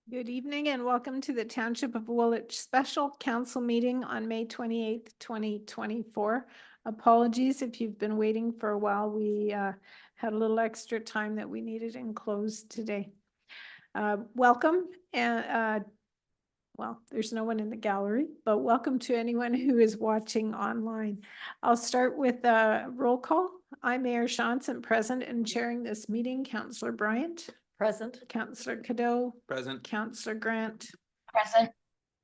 Good evening and welcome to the Township of Woolwich Special Council Meeting on May 28th, 2024. Apologies if you've been waiting for a while. We had a little extra time that we needed in close today. Welcome and well, there's no one in the gallery, but welcome to anyone who is watching online. I'll start with a roll call. I'm Mayor Johnson, present and chairing this meeting. Councillor Bryant. Present. Councillor Cadeau. Present. Councillor Grant. Present.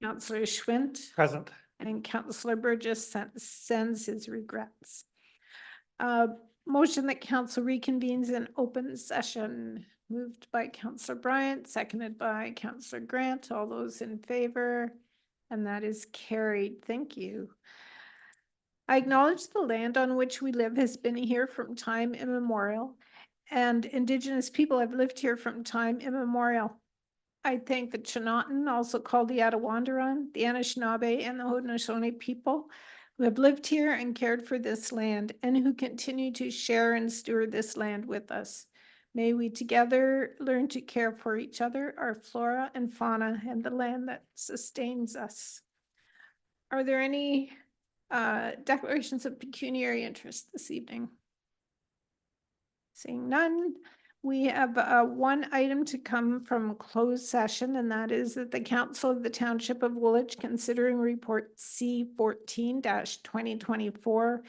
Councillor Schwint. Present. And Councillor Burgess sends his regrets. Motion that council reconvenes in open session. Moved by Councillor Bryant, seconded by Councillor Grant. All those in favor? And that is carried. Thank you. I acknowledge the land on which we live has been here from time immemorial, and Indigenous people have lived here from time immemorial. I thank the Chinatan, also called the Attawandaron, the Anishinaabe, and the Haudenosaunee people who have lived here and cared for this land and who continue to share and steward this land with us. May we together learn to care for each other, our flora and fauna, and the land that sustains us. Are there any declarations of pecuniary interest this evening? Seeing none. We have one item to come from closed session, and that is that the Council of the Township of Woolwich, considering report C14-2024,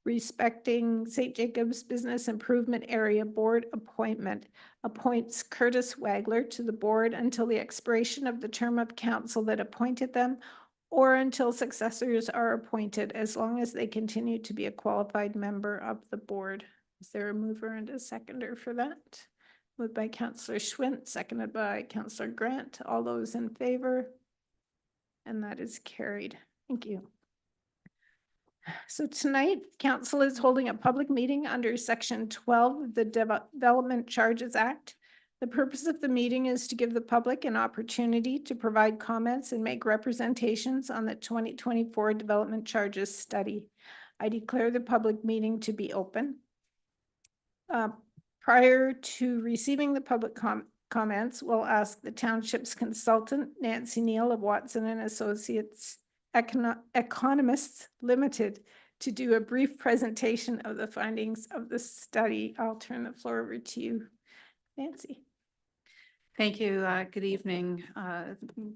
respecting St. Jacobs Business Improvement Area Board appointment, appoints Curtis Wagler to the board until the expiration of the term of council that appointed them, or until successors are appointed, as long as they continue to be a qualified member of the board. Is there a mover and a seconder for that? Moved by Councillor Schwint, seconded by Councillor Grant. All those in favor? And that is carried. Thank you. So tonight, council is holding a public meeting under Section 12 of the Development Charges Act. The purpose of the meeting is to give the public an opportunity to provide comments and make representations on the 2024 Development Charges Study. I declare the public meeting to be open. Prior to receiving the public comments, we'll ask the township's consultant, Nancy Neal of Watson and Associates Economists Limited, to do a brief presentation of the findings of the study. I'll turn the floor over to you, Nancy. Thank you. Good evening,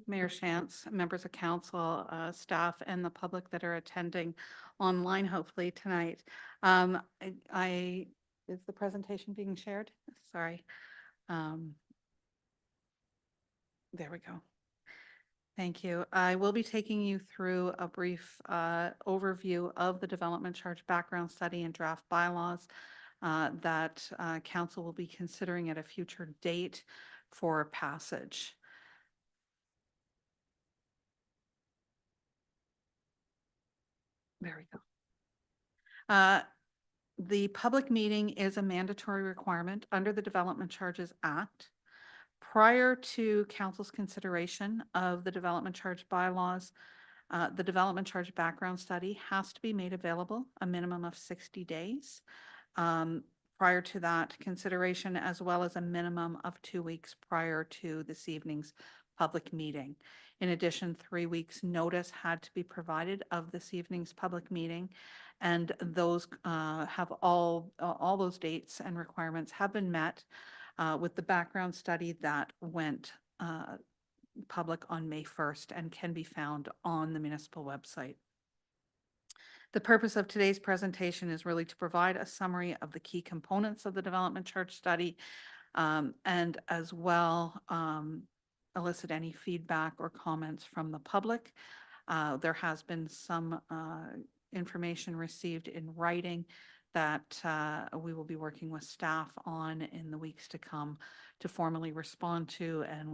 Mayor Shantz, members of council, staff, and the public that are attending online, hopefully tonight. Is the presentation being shared? Sorry. There we go. Thank you. I will be taking you through a brief overview of the development charge background study and draft bylaws that council will be considering at a future date for passage. There we go. The public meeting is a mandatory requirement under the Development Charges Act. Prior to council's consideration of the development charge bylaws, the development charge background study has to be made available a minimum of 60 days. Prior to that consideration, as well as a minimum of 2 weeks prior to this evening's public meeting. In addition, 3 weeks notice had to be provided of this evening's public meeting, and those have all those dates and requirements have been met with the background study that went public on May 1st and can be found on the municipal website. The purpose of today's presentation is really to provide a summary of the key components of the development charge study, and as well elicit any feedback or comments from the public. There has been some information received in writing that we will be working with staff on in the weeks to come to formally respond to, and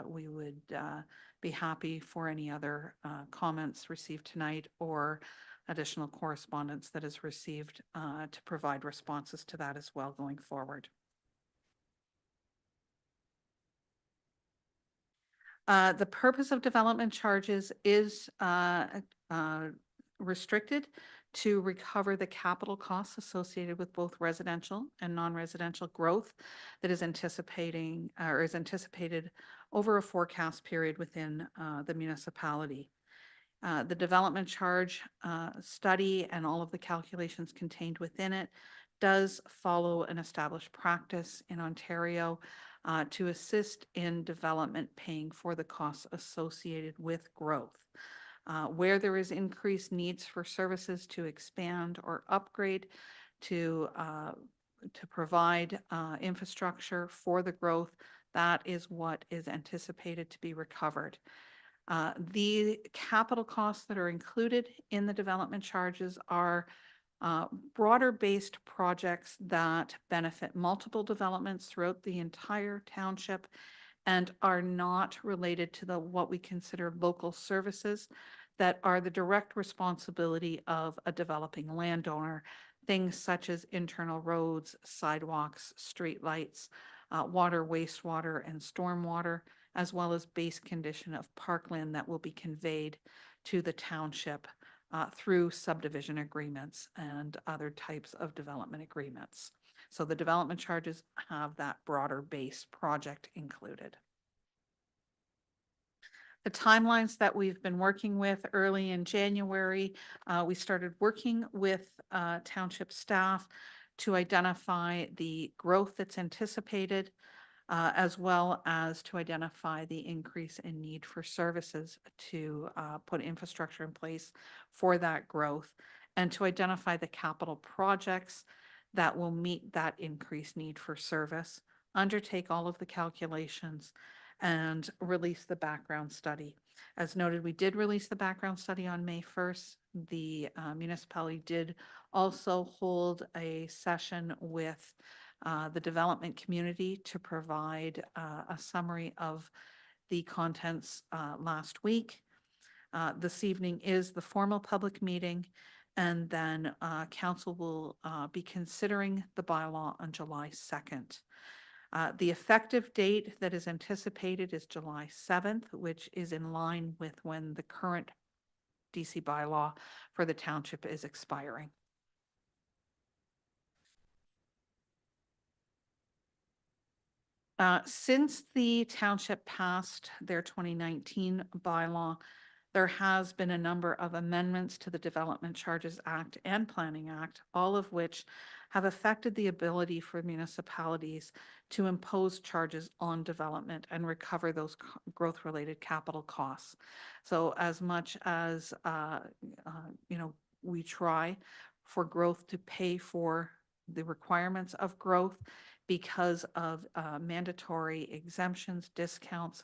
we would be happy for any other comments received tonight or additional correspondence that is received to provide responses to that as well going forward. The purpose of development charges is restricted to recover the capital costs associated with both residential and non-residential growth that is anticipated over a forecast period within the municipality. The development charge study and all of the calculations contained within it does follow an established practice in Ontario to assist in development paying for the costs associated with growth. Where there is increased needs for services to expand or upgrade to provide infrastructure for the growth, that is what is anticipated to be recovered. The capital costs that are included in the development charges are broader-based projects that benefit multiple developments throughout the entire township and are not related to what we consider local services that are the direct responsibility of a developing landowner. Things such as internal roads, sidewalks, streetlights, water, wastewater, and stormwater, as well as base condition of parkland that will be conveyed to the township through subdivision agreements and other types of development agreements. So the development charges have that broader base project included. The timelines that we've been working with: early in January, we started working with township staff to identify the growth that's anticipated, as well as to identify the increase in need for services to put infrastructure in place for that growth, and to identify the capital projects that will meet that increased need for service, undertake all of the calculations, and release the background study. As noted, we did release the background study on May 1st. The municipality did also hold a session with the development community to provide a summary of the contents last week. This evening is the formal public meeting, and then council will be considering the bylaw on July 2nd. The effective date that is anticipated is July 7th, which is in line with when the current DC bylaw for the township is expiring. Since the township passed their 2019 bylaw, there has been a number of amendments to the Development Charges Act and Planning Act, all of which have affected the ability for municipalities to impose charges on development and recover those growth-related capital costs. So as much as, we try for growth to pay for the requirements of growth, because of mandatory exemptions, discounts,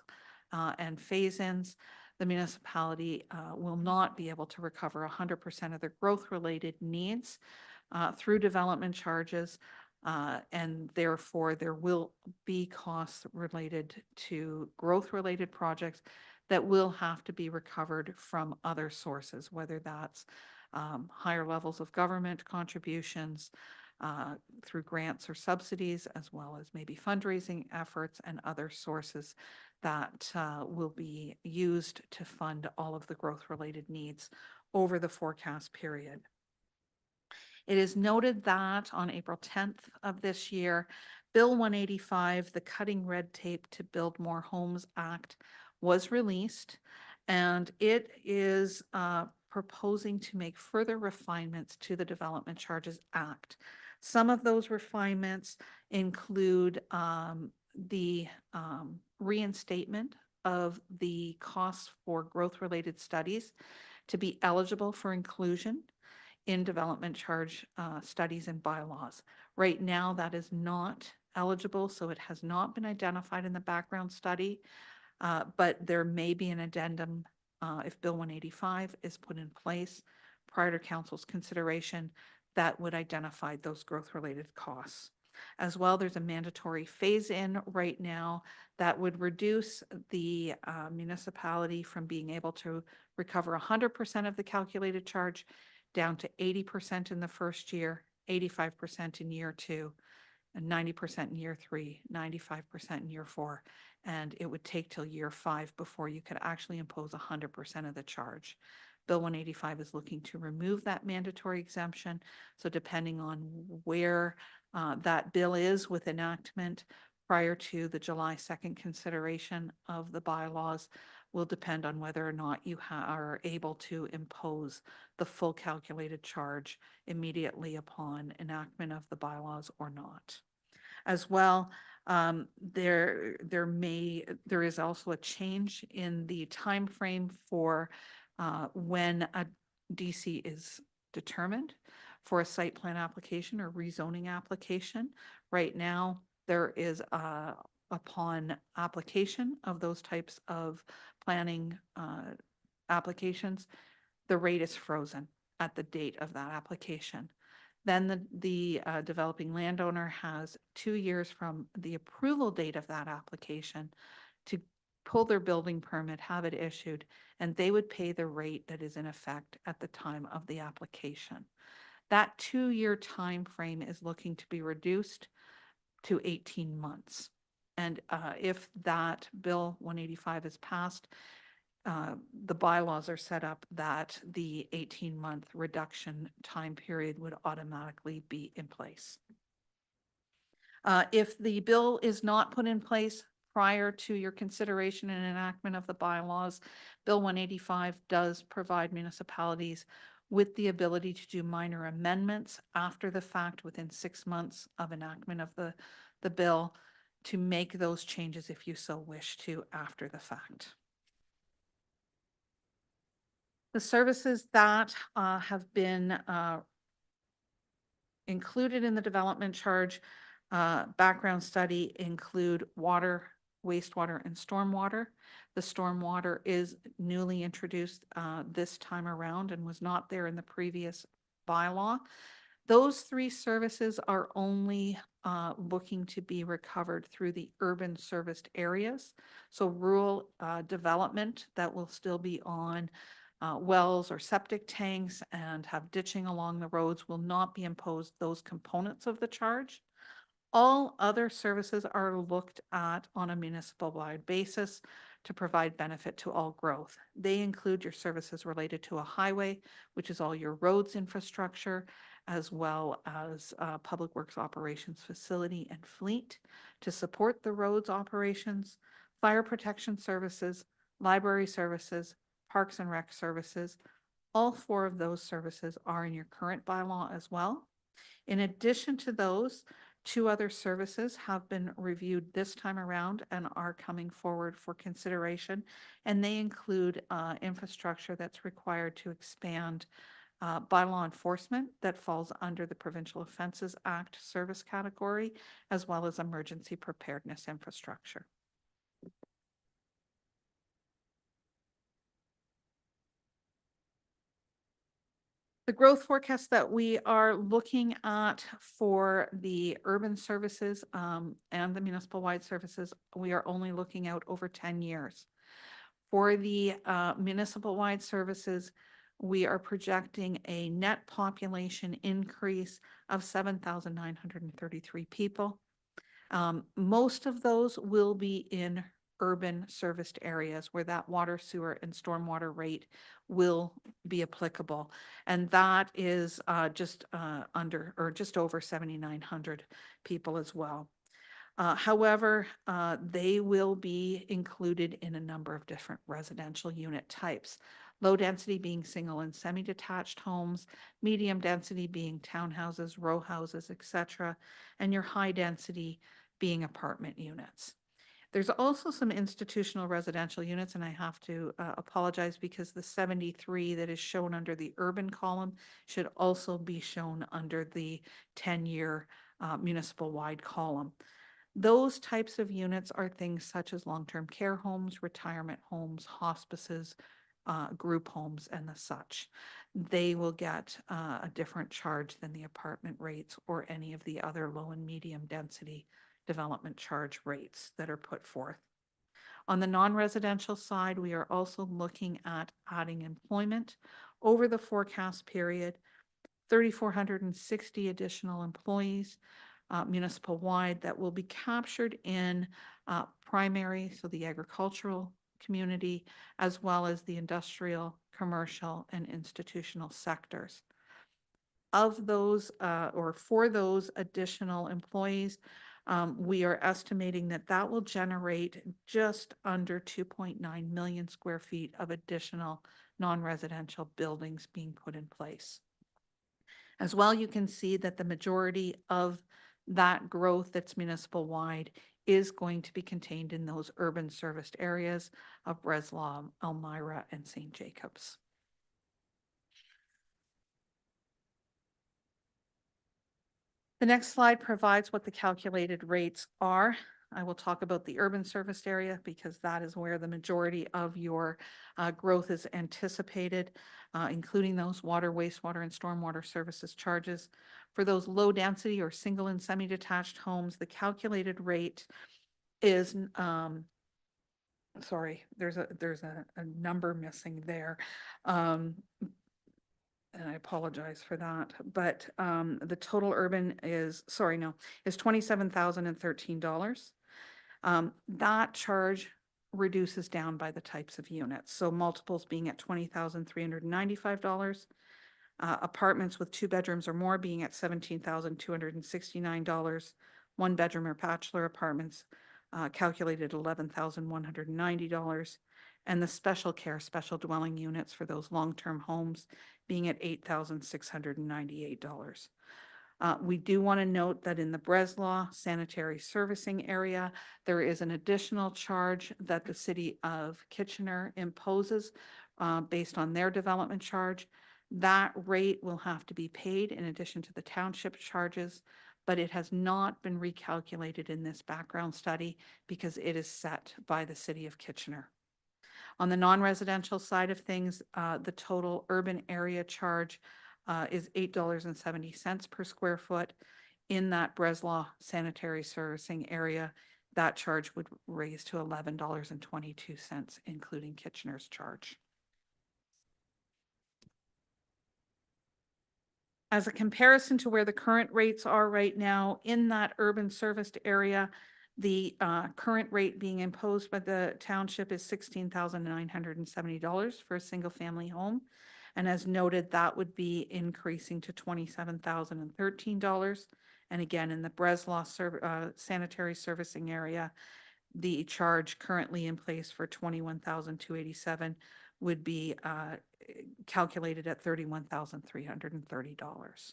and phase-ins, the municipality will not be able to recover 100% of their growth-related needs through development charges, and therefore there will be costs related to growth-related projects that will have to be recovered from other sources, whether that's higher levels of government contributions, through grants or subsidies, as well as maybe fundraising efforts and other sources that will be used to fund all of the growth-related needs over the forecast period. It is noted that on April 10th of this year, Bill 185, the Cutting Red Tape to Build More Homes Act, was released, and it is proposing to make further refinements to the Development Charges Act. Some of those refinements include the reinstatement of the costs for growth-related studies to be eligible for inclusion in development charge studies and bylaws. Right now, that is not eligible, so it has not been identified in the background study, but there may be an addendum if Bill 185 is put in place prior to council's consideration that would identify those growth-related costs. As well, there's a mandatory phase-in right now that would reduce the municipality from being able to recover 100% of the calculated charge down to 80% in the first year, 85% in year 2, and 90% in year 3, 95% in year 4. And it would take till year 5 before you could actually impose 100% of the charge. Bill 185 is looking to remove that mandatory exemption. So depending on where that bill is with enactment prior to the July 2nd consideration of the bylaws will depend on whether or not you are able to impose the full calculated charge immediately upon enactment of the bylaws or not. As well, there is also a change in the time frame for when a DC is determined for a site plan application or rezoning application. Right now, there is upon application of those types of planning applications, the rate is frozen at the date of that application. Then the developing landowner has 2 years from the approval date of that application to pull their building permit, have it issued, and they would pay the rate that is in effect at the time of the application. That 2-year time frame is looking to be reduced to 18 months. And if that Bill 185 is passed, the bylaws are set up that the 18-month reduction time period would automatically be in place. If the bill is not put in place prior to your consideration and enactment of the bylaws, Bill 185 does provide municipalities with the ability to do minor amendments after the fact within 6 months of enactment of the bill to make those changes if you so wish to after the fact. The services that have been included in the development charge background study include water, wastewater, and stormwater. The stormwater is newly introduced this time around and was not there in the previous bylaw. Those 3 services are only looking to be recovered through the urban serviced areas. So rural development that will still be on wells or septic tanks and have ditching along the roads will not be imposed those components of the charge. All other services are looked at on a municipal-wide basis to provide benefit to all growth. They include your services related to a highway, which is all your roads infrastructure, as well as public works operations facility and fleet to support the roads operations, fire protection services, library services, Parks and Rec services. All 4 of those services are in your current bylaw as well. In addition to those, 2 other services have been reviewed this time around and are coming forward for consideration, and they include infrastructure that's required to expand by law enforcement that falls under the Provincial Offences Act service category, as well as emergency preparedness infrastructure. The growth forecast that we are looking at for the urban services and the municipal-wide services, we are only looking out over 10 years. For the municipal-wide services, we are projecting a net population increase of 7,933 people. Most of those will be in urban serviced areas where that water, sewer, and stormwater rate will be applicable. And that is just under or just over 7,900 people as well. However, they will be included in a number of different residential unit types. Low density being single and semi-detached homes, medium density being townhouses, row houses, etc., and your high density being apartment units. There's also some institutional residential units, and I have to apologize because the 73 that is shown under the urban column should also be shown under the 10-year municipal-wide column. Those types of units are things such as long-term care homes, retirement homes, hospices, group homes, and the such. They will get a different charge than the apartment rates or any of the other low and medium density development charge rates that are put forth. On the non-residential side, we are also looking at adding employment over the forecast period, 3,460 additional employees municipal-wide that will be captured in primary, so the agricultural community, as well as the industrial, commercial, and institutional sectors. Of those, or for those additional employees, we are estimating that that will generate just under 2.9 million square feet of additional non-residential buildings being put in place. As well, you can see that the majority of that growth that's municipal-wide is going to be contained in those urban serviced areas of Breslau, Elmira, and St. Jacobs. The next slide provides what the calculated rates are. I will talk about the urban serviced area because that is where the majority of your growth is anticipated, including those water, wastewater, and stormwater services charges. For those low density or single and semi-detached homes, the calculated rate is, sorry, there's a number missing there. And I apologize for that, but the total urban is, sorry, no, is $27,013. That charge reduces down by the types of units. So multiples being at $20,395. Apartments with 2 bedrooms or more being at $17,269. 1 bedroom or bachelor apartments calculated $11,190. And the special care, special dwelling units for those long-term homes being at $8,698. We do want to note that in the Breslau sanitary servicing area, there is an additional charge that the city of Kitchener imposes based on their development charge. That rate will have to be paid in addition to the township charges, but it has not been recalculated in this background study because it is set by the city of Kitchener. On the non-residential side of things, the total urban area charge is $8.70 per square foot. In that Breslau sanitary servicing area, that charge would raise to $11.22, including Kitchener's charge. As a comparison to where the current rates are right now in that urban serviced area, the current rate being imposed by the township is $16,970 for a single family home. And as noted, that would be increasing to $27,013. And again, in the Breslau sanitary servicing area, the charge currently in place for $21,287 would be calculated at $31,330.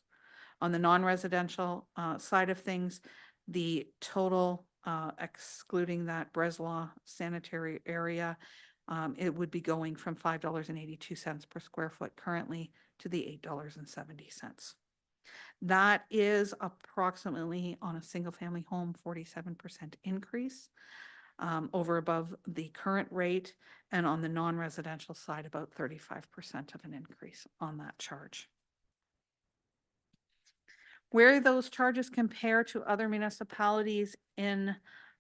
On the non-residential side of things, the total, excluding that Breslau sanitary area, it would be going from $5.82 per square foot currently to the $8.70. That is approximately, on a single family home, 47% increase over above the current rate, and on the non-residential side, about 35% of an increase on that charge. Where those charges compare to other municipalities in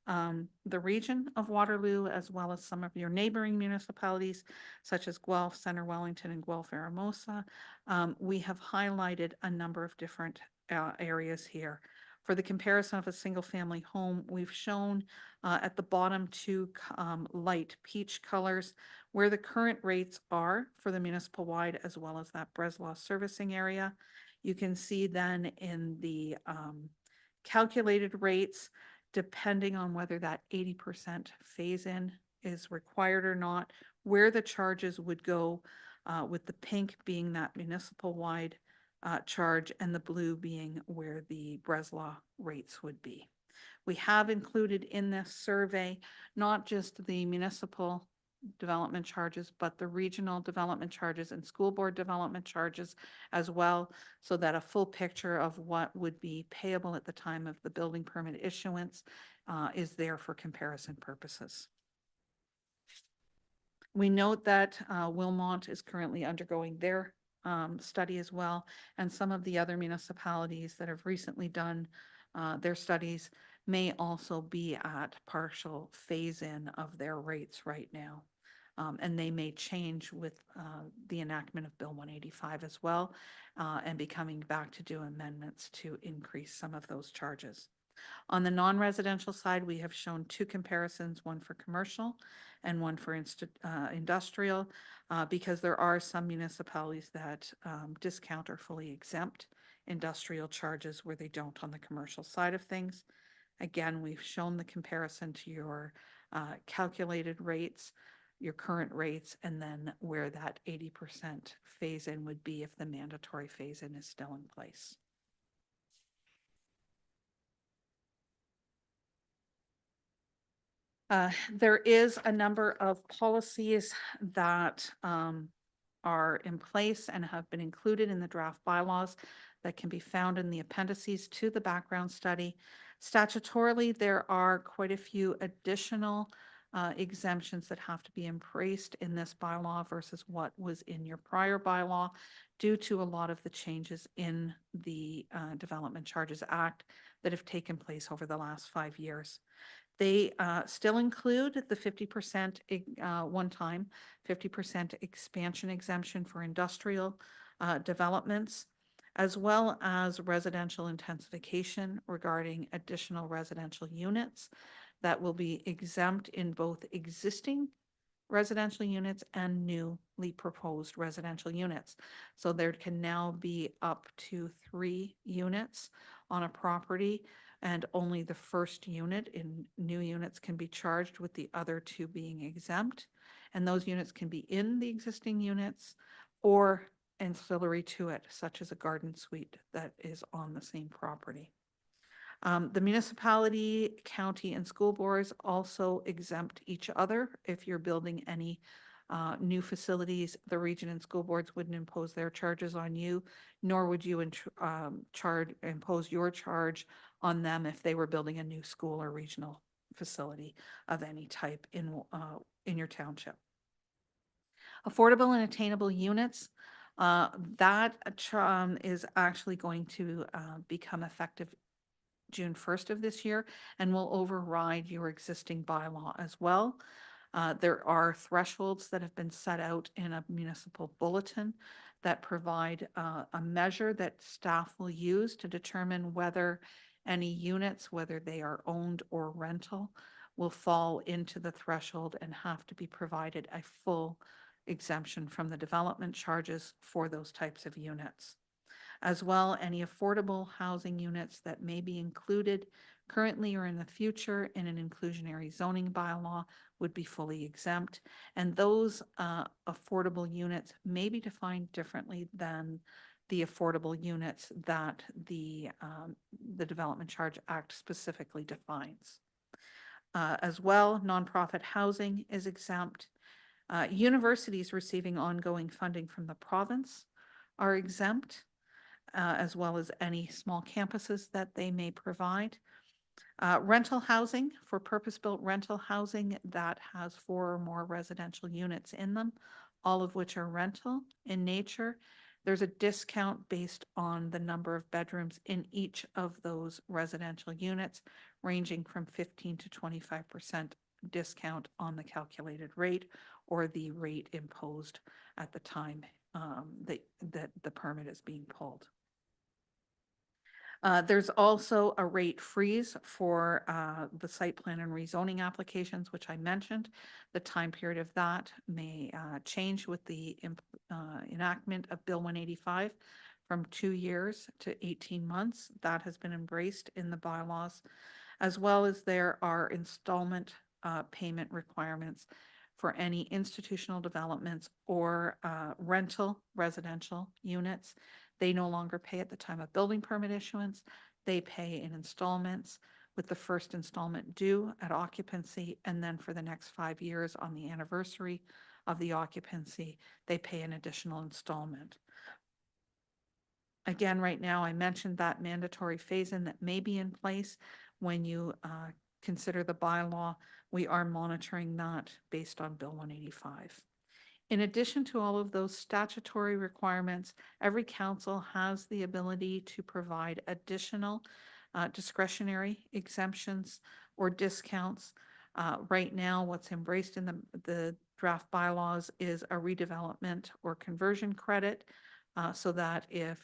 the region of Waterloo, as well as some of your neighboring municipalities, such as Guelph, Center Wellington, and Guelph Aramosa, we have highlighted a number of different areas here. For the comparison of a single family home, we've shown at the bottom 2 light peach colors where the current rates are for the municipal wide, as well as that Breslau servicing area. You can see then in the calculated rates, depending on whether that 80% phase-in is required or not, where the charges would go, with the pink being that municipal-wide charge and the blue being where the Breslau rates would be. We have included in this survey not just the municipal development charges, but the regional development charges and school board development charges as well, so that a full picture of what would be payable at the time of the building permit issuance is there for comparison purposes. We note that Wilmot is currently undergoing their study as well, and some of the other municipalities that have recently done their studies may also be at partial phase-in of their rates right now. And they may change with the enactment of Bill 185 as well, and be coming back to do amendments to increase some of those charges. On the non-residential side, we have shown two comparisons, one for commercial and one for industrial, because there are some municipalities that discount or fully exempt industrial charges where they don't on the commercial side of things. Again, we've shown the comparison to your calculated rates, your current rates, and then where that 80% phase-in would be if the mandatory phase-in is still in place. There is a number of policies that are in place and have been included in the draft bylaws that can be found in the appendices to the background study. Statutorily, there are quite a few additional exemptions that have to be embraced in this bylaw versus what was in your prior bylaw due to a lot of the changes in the Development Charges Act that have taken place over the last 5 years. They still include the 50% one-time, 50% expansion exemption for industrial developments, as well as residential intensification regarding additional residential units that will be exempt in both existing residential units and newly proposed residential units. So there can now be up to 3 units on a property, and only the first unit in new units can be charged, with the other 2 being exempt. And those units can be in the existing units or ancillary to it, such as a garden suite that is on the same property. The municipality, county, and school boards also exempt each other. If you're building any new facilities, the region and school boards wouldn't impose their charges on you, nor would you impose your charge on them if they were building a new school or regional facility of any type in your township. Affordable and attainable units, that is actually going to become effective June 1st of this year and will override your existing bylaw as well. There are thresholds that have been set out in a municipal bulletin that provide a measure that staff will use to determine whether any units, whether they are owned or rental, will fall into the threshold and have to be provided a full exemption from the development charges for those types of units. As well, any affordable housing units that may be included currently or in the future in an inclusionary zoning bylaw would be fully exempt. And those affordable units may be defined differently than the affordable units that the Development Charge Act specifically defines. As well, nonprofit housing is exempt. Universities receiving ongoing funding from the province are exempt, as well as any small campuses that they may provide. Rental housing, for purpose-built rental housing that has 4 or more residential units in them, all of which are rental in nature. There's a discount based on the number of bedrooms in each of those residential units, ranging from 15 to 25% discount on the calculated rate or the rate imposed at the time that the permit is being pulled. There's also a rate freeze for the site plan and rezoning applications, which I mentioned. The time period of that may change with the enactment of Bill 185 from 2 years to 18 months. That has been embraced in the bylaws, as well as there are installment payment requirements for any institutional developments or rental residential units. They no longer pay at the time of building permit issuance. They pay in installments, with the first installment due at occupancy, and then for the next 5 years on the anniversary of the occupancy, they pay an additional installment. Again, right now, I mentioned that mandatory phase-in that may be in place when you consider the bylaw. We are monitoring that based on Bill 185. In addition to all of those statutory requirements, every council has the ability to provide additional discretionary exemptions or discounts. Right now, what's embraced in the draft bylaws is a redevelopment or conversion credit, so that if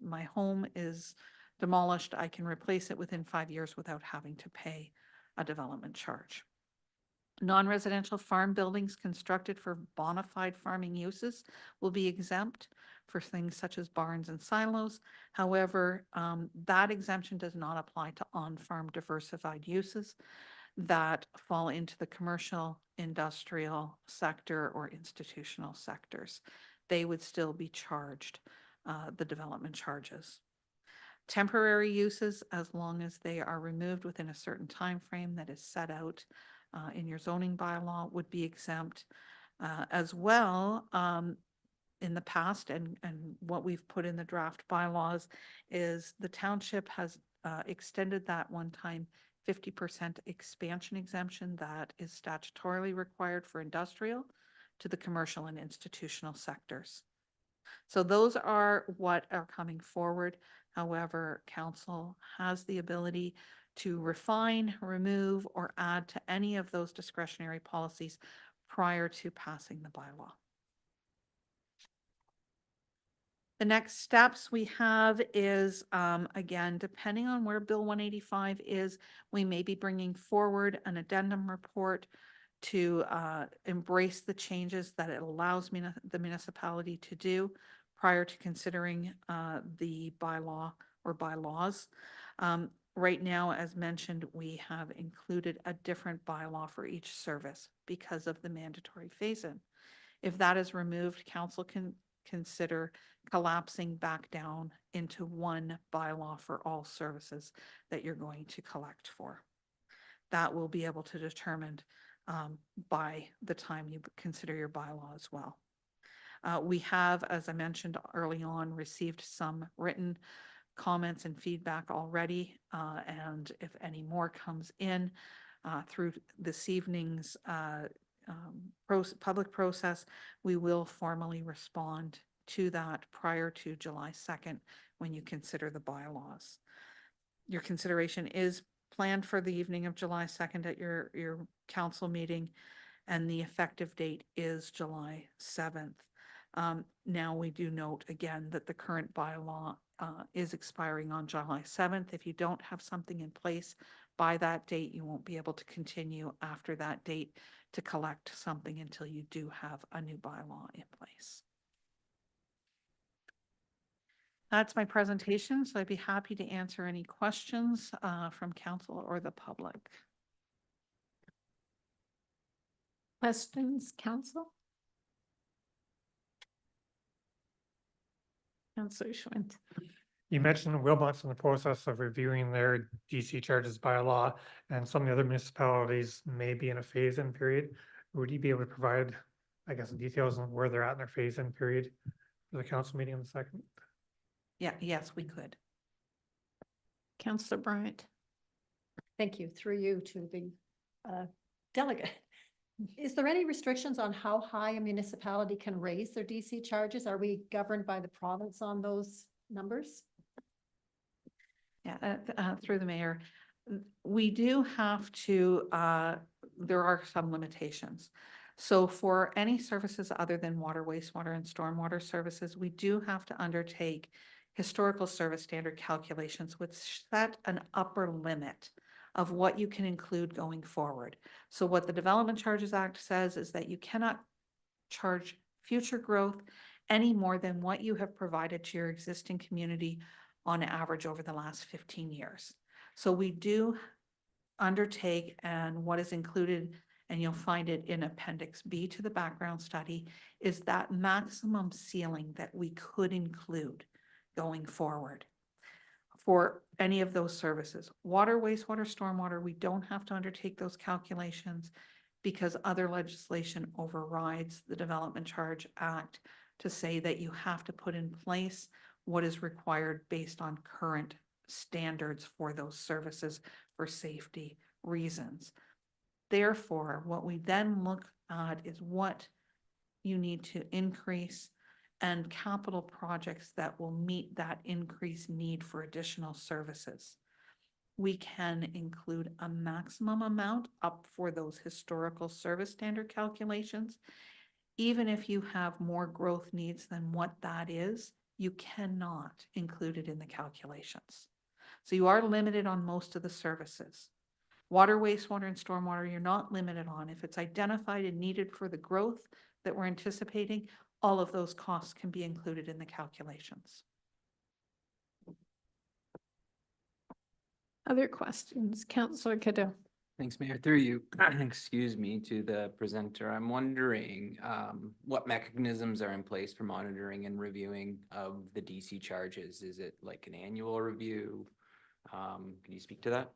my home is demolished, I can replace it within 5 years without having to pay a development charge. Non-residential farm buildings constructed for bona fide farming uses will be exempt for things such as barns and silos. However, that exemption does not apply to on-farm diversified uses that fall into the commercial, industrial sector or institutional sectors. They would still be charged the development charges. Temporary uses, as long as they are removed within a certain time frame that is set out in your zoning bylaw, would be exempt as well. In the past, and what we've put in the draft bylaws is the township has extended that one-time 50% expansion exemption that is statutorily required for industrial to the commercial and institutional sectors. So those are what are coming forward. However, council has the ability to refine, remove, or add to any of those discretionary policies prior to passing the bylaw. The next steps we have is, again, depending on where Bill 185 is, we may be bringing forward an addendum report to embrace the changes that it allows the municipality to do prior to considering the bylaw or bylaws. Right now, as mentioned, we have included a different bylaw for each service because of the mandatory phase-in. If that is removed, council can consider collapsing back down into one bylaw for all services that you're going to collect for. That will be able to determine by the time you consider your bylaw as well. We have, as I mentioned early on, received some written comments and feedback already, and if any more comes in through this evening's public process, we will formally respond to that prior to July 2nd when you consider the bylaws. Your consideration is planned for the evening of July 2nd at your council meeting, and the effective date is July 7th. Now we do note again that the current bylaw is expiring on July 7th. If you don't have something in place by that date, you won't be able to continue after that date to collect something until you do have a new bylaw in place. That's my presentation, so I'd be happy to answer any questions from council or the public. Questions, council? Councillor Schwint. You mentioned Wilmot's in the process of reviewing their DC charges by law, and some of the other municipalities may be in a phase-in period. Would you be able to provide, I guess, details on where they're at in their phase-in period for the council meeting on the 2nd? Yeah, yes, we could. Councillor Bryant. Thank you. Through you to the delegate. Is there any restrictions on how high a municipality can raise their DC charges? Are we governed by the province on those numbers? Yeah, through the mayor, we do have to, there are some limitations. So for any services other than water, wastewater, and stormwater services, we do have to undertake historical service standard calculations, which set an upper limit of what you can include going forward. So what the Development Charges Act says is that you cannot charge future growth any more than what you have provided to your existing community on average over the last 15 years. So we do undertake, and what is included, and you'll find it in Appendix B to the background study, is that maximum ceiling that we could include going forward for any of those services. Water, wastewater, stormwater, we don't have to undertake those calculations because other legislation overrides the Development Charge Act to say that you have to put in place what is required based on current standards for those services for safety reasons. Therefore, what we then look at is what you need to increase and capital projects that will meet that increased need for additional services. We can include a maximum amount up for those historical service standard calculations. Even if you have more growth needs than what that is, you cannot include it in the calculations. So you are limited on most of the services. Water, wastewater, and stormwater, you're not limited on. If it's identified and needed for the growth that we're anticipating, all of those costs can be included in the calculations. Other questions? Councillor Cadeau. Thanks, Mayor. Through you, excuse me, to the presenter. I'm wondering what mechanisms are in place for monitoring and reviewing of the DC charges? Is it like an annual review? Can you speak to that?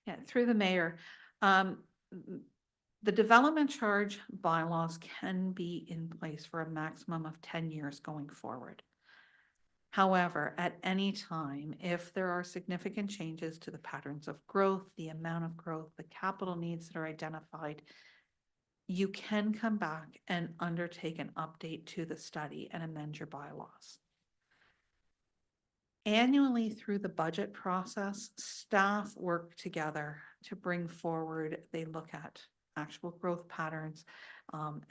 Yeah, through the mayor. The development charge bylaws can be in place for a maximum of 10 years going forward. However, at any time, if there are significant changes to the patterns of growth, the amount of growth, the capital needs that are identified, you can come back and undertake an update to the study and amend your bylaws. Annually through the budget process, staff work together to bring forward, they look at actual growth patterns,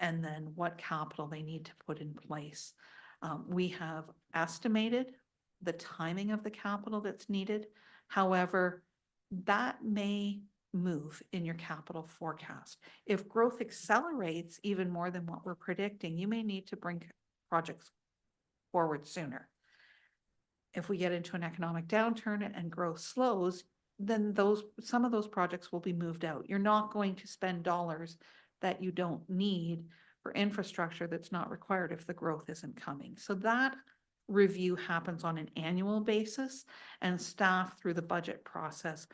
and then what capital they need to put in place. We have estimated the timing of the capital that's needed. However, that may move in your capital forecast. If growth accelerates even more than what we're predicting, you may need to bring projects forward sooner. If we get into an economic downturn and growth slows, then some of those projects will be moved out. You're not going to spend dollars that you don't need for infrastructure that's not required if the growth isn't coming. So that review happens on an annual basis, and staff through the budget process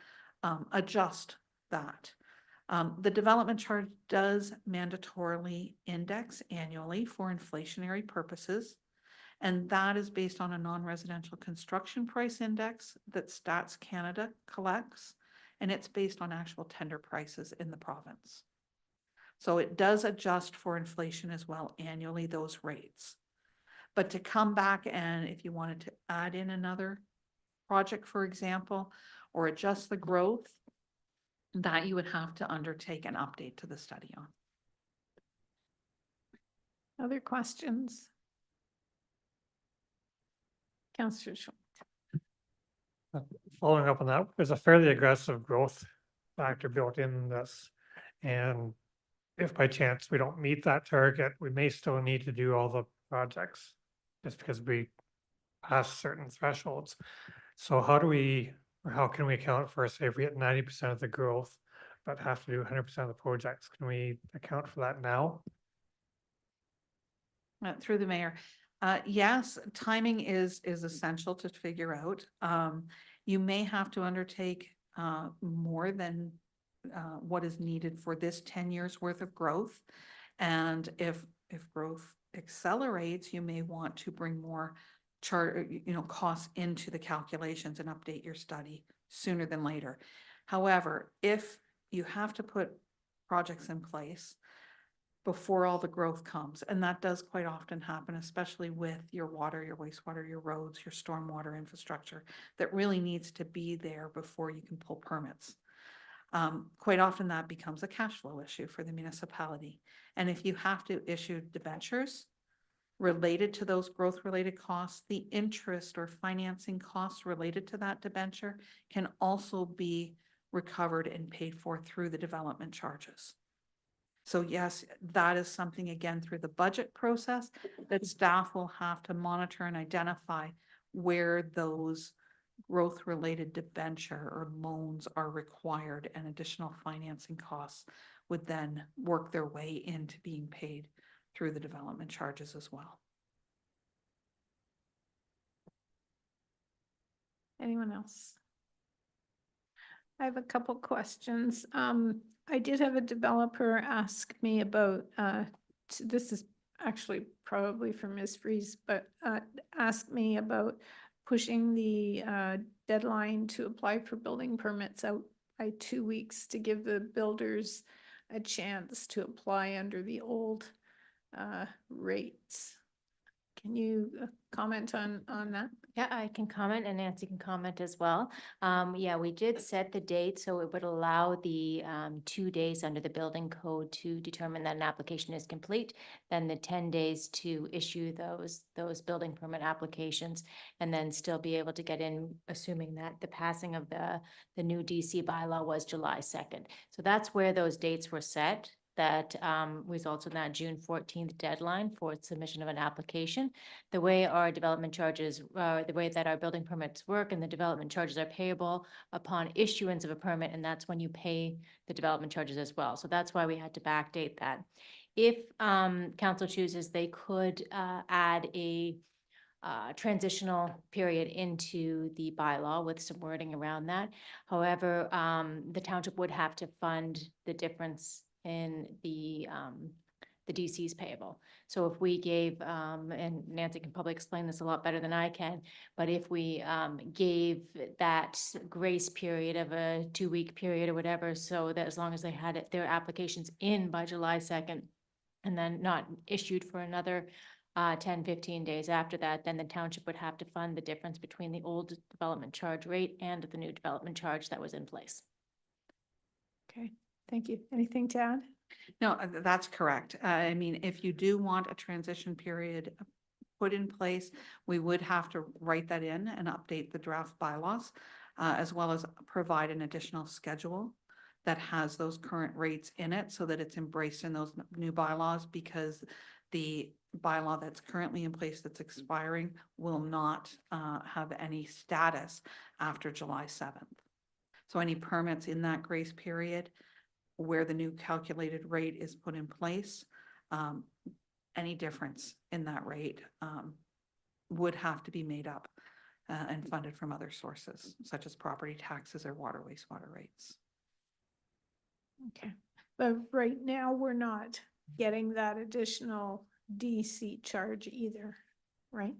adjust that. The development charge does mandatorily index annually for inflationary purposes, and that is based on a non-residential construction price index that Stats Canada collects, and it's based on actual tender prices in the province. So it does adjust for inflation as well annually, those rates. But to come back and if you wanted to add in another project, for example, or adjust the growth, that you would have to undertake an update to the study on. Other questions? Councillor Schultz. Following up on that, there's a fairly aggressive growth factor built in this. And if by chance we don't meet that target, we may still need to do all the projects just because we pass certain thresholds. So how can we account for, say, if we hit 90% of the growth, but have to do 100% of the projects? Can we account for that now? Through the mayor. Yes, timing is essential to figure out. You may have to undertake more than what is needed for this 10 years worth of growth. And if growth accelerates, you may want to bring more costs into the calculations and update your study sooner than later. However, if you have to put projects in place before all the growth comes, and that does quite often happen, especially with your water, your wastewater, your roads, your stormwater infrastructure, that really needs to be there before you can pull permits. Quite often that becomes a cash flow issue for the municipality. And if you have to issue debentures related to those growth related costs, the interest or financing costs related to that debenture can also be recovered and paid for through the development charges. So yes, that is something, again, through the budget process that staff will have to monitor and identify where those growth-related debenture or loans are required, and additional financing costs would then work their way into being paid through the development charges as well. Anyone else? I have a couple questions. I did have a developer ask me about, this is actually probably for Ms. Fries, but ask me about pushing the deadline to apply for building permits out by 2 weeks to give the builders a chance to apply under the old rates. Can you comment on that? Yeah, I can comment and Nancy can comment as well. Yeah, we did set the date, so it would allow the 2 days under the building code to determine that an application is complete, then the 10 days to issue those building permit applications, and then still be able to get in, assuming that the passing of the new DC bylaw was July 2nd. So that's where those dates were set. That results in that June 14th deadline for submission of an application. The way our development charges, the way that our building permits work and the development charges are payable upon issuance of a permit, and that's when you pay the development charges as well. So that's why we had to backdate that. If council chooses, they could add a transitional period into the bylaw with some wording around that. However, the township would have to fund the difference in the DCs payable. So if we gave, and Nancy can probably explain this a lot better than I can, but if we gave that grace period of a 2-week period or whatever, so that as long as they had their applications in by July 2nd, and then not issued for another 10, 15 days after that, then the township would have to fund the difference between the old development charge rate and the new development charge that was in place. Okay, thank you. Anything to add? No, that's correct. I mean, if you do want a transition period put in place, we would have to write that in and update the draft bylaws, as well as provide an additional schedule that has those current rates in it so that it's embraced in those new bylaws, because the bylaw that's currently in place that's expiring will not have any status after July 7th. So any permits in that grace period where the new calculated rate is put in place, any difference in that rate would have to be made up and funded from other sources, such as property taxes or water wastewater rates. Okay, but right now we're not getting that additional DC charge either, right?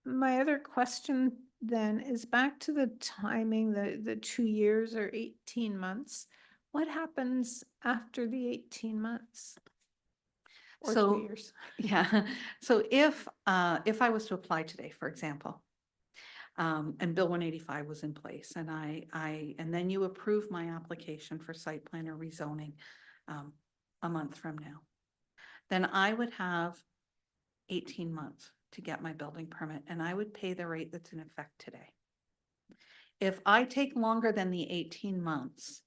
My other question then is back to the timing, the 2 years or 18 months. What happens after the 18 months? Or 2 years? Yeah, so if I was to apply today, for example, and Bill 185 was in place, and and then you approve my application for site plan or rezoning a month from now, then I would have 18 months to get my building permit, and I would pay the rate that's in effect today. If I take longer than the 18 months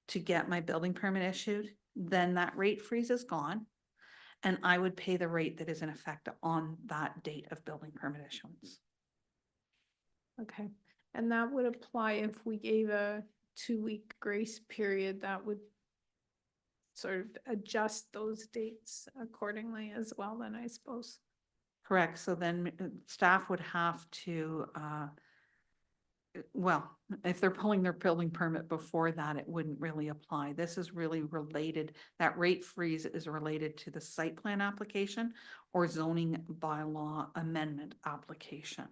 to get my building permit issued, then that rate freeze is gone, and I would pay the rate that is in effect on that date of building permit issuance. Okay, and that would apply if we gave a 2-week grace period, that would sort of adjust those dates accordingly as well, then I suppose. Correct. So then staff would have to, well, if they're pulling their building permit before that, it wouldn't really apply. This is really related, that rate freeze is related to the site plan application or zoning bylaw amendment application.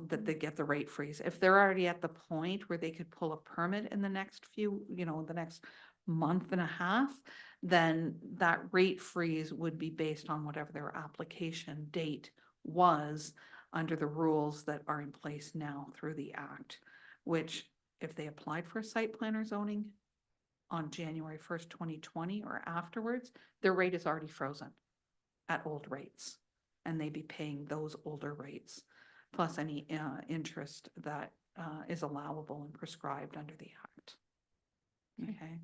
That they get the rate freeze. If they're already at the point where they could pull a permit in the next few, the next month and a half, then that rate freeze would be based on whatever their application date was under the rules that are in place now through the act, which if they applied for a site plan or zoning on January 1st, 2020 or afterwards, their rate is already frozen at old rates, and they'd be paying those older rates, plus any interest that is allowable and prescribed under the act. Okay.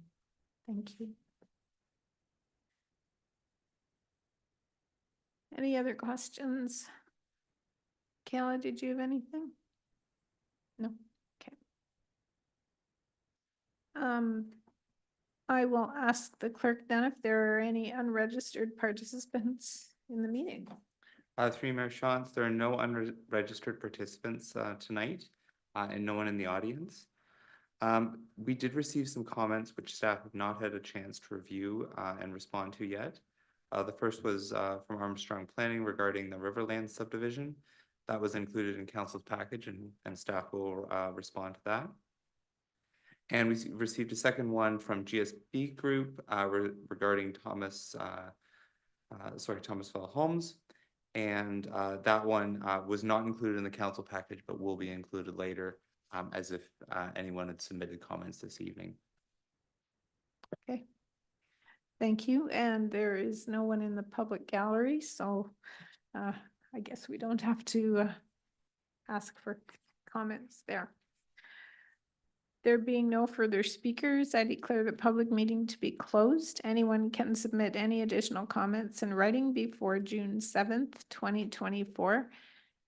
Thank you. Any other questions? Kayla, did you have anything? No, okay. I will ask the clerk then if there are any unregistered participants in the meeting. Through Mayor Shantz, there are no unregistered participants tonight and no one in the audience. We did receive some comments which staff have not had a chance to review and respond to yet. The first was from Armstrong Planning regarding the Riverland subdivision. That was included in council's package, and staff will respond to that. And we received a second one from GSB Group regarding Thomasville Homes. And that one was not included in the council package, but will be included later, as if anyone had submitted comments this evening. Okay. Thank you. And there is no one in the public gallery, so I guess we don't have to ask for comments there. There being no further speakers, I declare the public meeting to be closed. Anyone can submit any additional comments in writing before June 7th, 2024.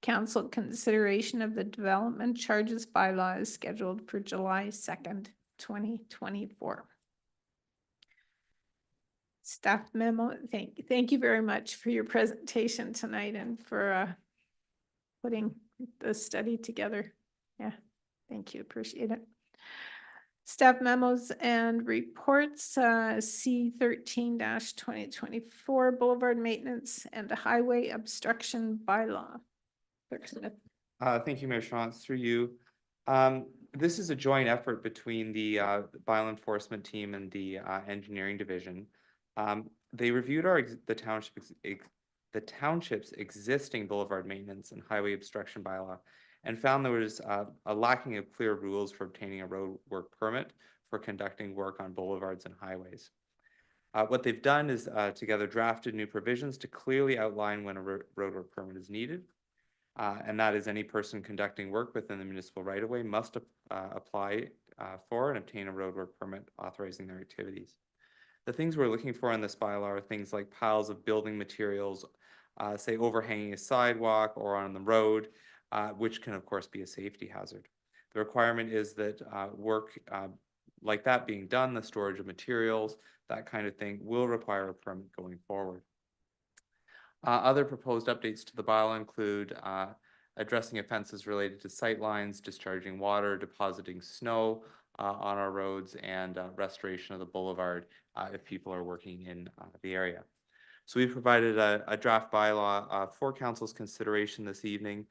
Council consideration of the development charges bylaw is scheduled for July 2nd, 2024. Staff memo, thank you very much for your presentation tonight and for putting the study together. Yeah, thank you, appreciate it. Staff memos and reports, C13-2024 Boulevard Maintenance and Highway Obstruction Bylaw. Clerk Smith. Thank you, Mayor Shantz, through you. This is a joint effort between the bylaw enforcement team and the engineering division. They reviewed the township's existing boulevard maintenance and highway obstruction bylaw and found there was a lacking of clear rules for obtaining a road work permit for conducting work on boulevards and highways. What they've done is together drafted new provisions to clearly outline when a road work permit is needed. And that is any person conducting work within the municipal right-of-way must apply for and obtain a roadwork permit authorizing their activities. The things we're looking for in this bylaw are things like piles of building materials, say overhanging a sidewalk or on the road, which can of course be a safety hazard. The requirement is that work like that being done, the storage of materials, that kind of thing, will require a permit going forward. Other proposed updates to the bylaw include addressing offenses related to sight lines, discharging water, depositing snow on our roads, and restoration of the boulevard if people are working in the area. So we've provided a draft bylaw for council's consideration this evening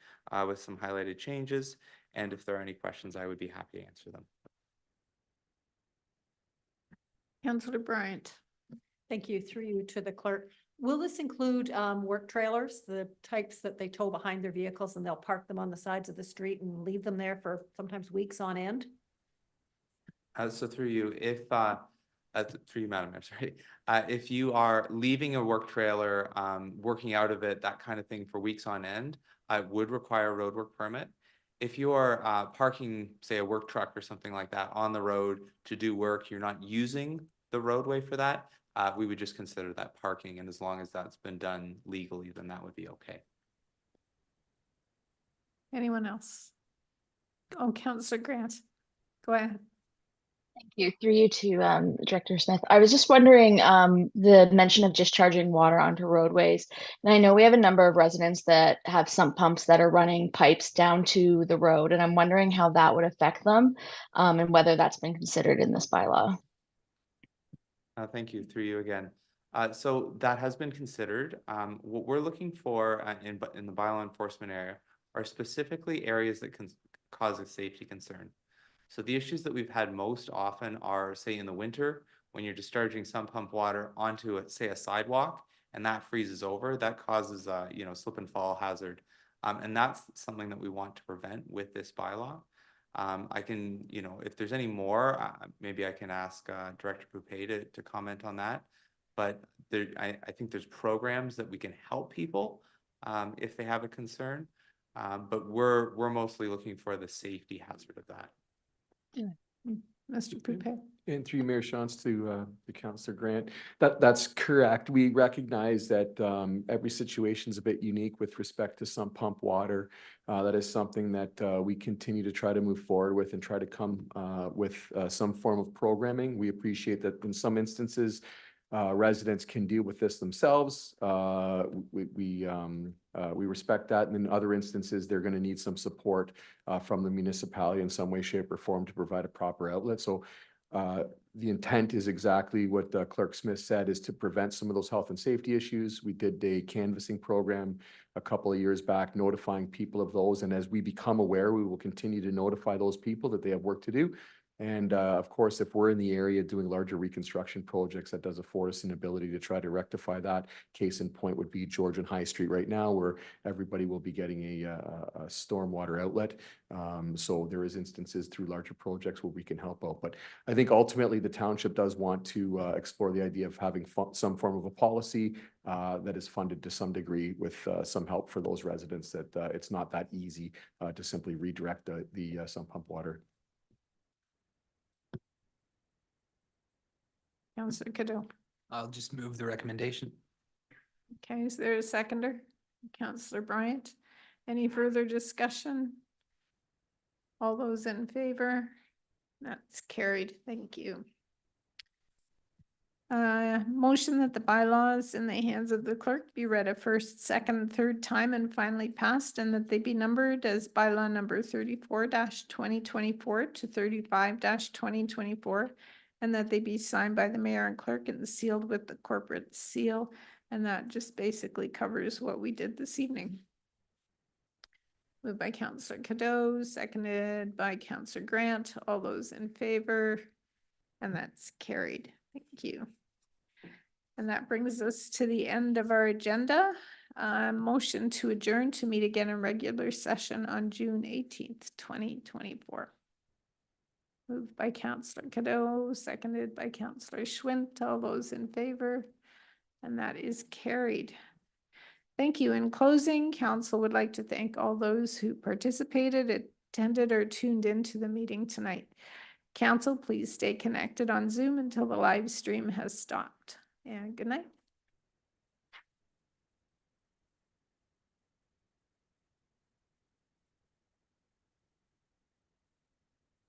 with some highlighted changes. And if there are any questions, I would be happy to answer them. Councillor Bryant. Thank you. Through you to the clerk. Will this include work trailers, the types that they tow behind their vehicles and they'll park them on the sides of the street and leave them there for sometimes weeks on end? So through you, if through you, Madam Mayor, sorry, if you are leaving a work trailer, working out of it, that kind of thing for weeks on end, I would require a road work permit. If you are parking, say, a work truck or something like that on the road to do work, you're not using the roadway for that, we would just consider that parking, and as long as that's been done legally, then that would be okay. Anyone else? Oh, Councillor Grant, go ahead. Thank you. Through you to Director Smith. I was just wondering the mention of discharging water onto roadways. And I know we have a number of residents that have sump pumps that are running pipes down to the road, and I'm wondering how that would affect them and whether that's been considered in this bylaw. Thank you. Through you again. So that has been considered. What we're looking for in the bylaw enforcement area are specifically areas that can cause a safety concern. So the issues that we've had most often are, say, in the winter, when you're discharging sump pump water onto, say, a sidewalk, and that freezes over, that causes slip and fall hazard. And that's something that we want to prevent with this bylaw. I can, if there's any more, maybe I can ask Director Poupé to comment on that. But I think there's programs that we can help people if they have a concern. But we're mostly looking for the safety hazard of that. Mr. Poupé. And through Mayor Shantz to Councillor Grant, that's correct. We recognize that every situation is a bit unique with respect to some pump water. That is something that we continue to try to move forward with and try to come with some form of programming. We appreciate that in some instances, residents can deal with this themselves. We respect that, and in other instances, they're going to need some support from the municipality in some way, shape, or form to provide a proper outlet. So the intent is exactly what Clerk Smith said, is to prevent some of those health and safety issues. We did a canvassing program a couple of years back, notifying people of those, and as we become aware, we will continue to notify those people that they have work to do. And of course, if we're in the area doing larger reconstruction projects, that does afford us an ability to try to rectify that. Case in point would be George and High Street right now, where everybody will be getting a stormwater outlet. So there is instances through larger projects where we can help out. But I think ultimately the township does want to explore the idea of having some form of a policy that is funded to some degree with some help for those residents, that it's not that easy to simply redirect the sump pump water. Councillor Cadeau. I'll just move the recommendation. Okay, is there a seconder? Councillor Bryant. Any further discussion? All those in favor? That's carried. Thank you. Motion that the bylaws in the hands of the clerk be read a first, second, third time and finally passed, and that they be numbered as bylaw number 34-2024 to 35-2024, and that they be signed by the mayor and clerk and sealed with the corporate seal. And that just basically covers what we did this evening. Moved by Councillor Cadeau, seconded by Councillor Grant. All those in favor? And that's carried. Thank you. And that brings us to the end of our agenda. Motion to adjourn to meet again in regular session on June 18th, 2024. Moved by Councillor Cadeau, seconded by Councillor Schwint. All those in favor? And that is carried. Thank you. In closing, council would like to thank all those who participated, attended, or tuned into the meeting tonight. Council, please stay connected on Zoom until the live stream has stopped. And good night.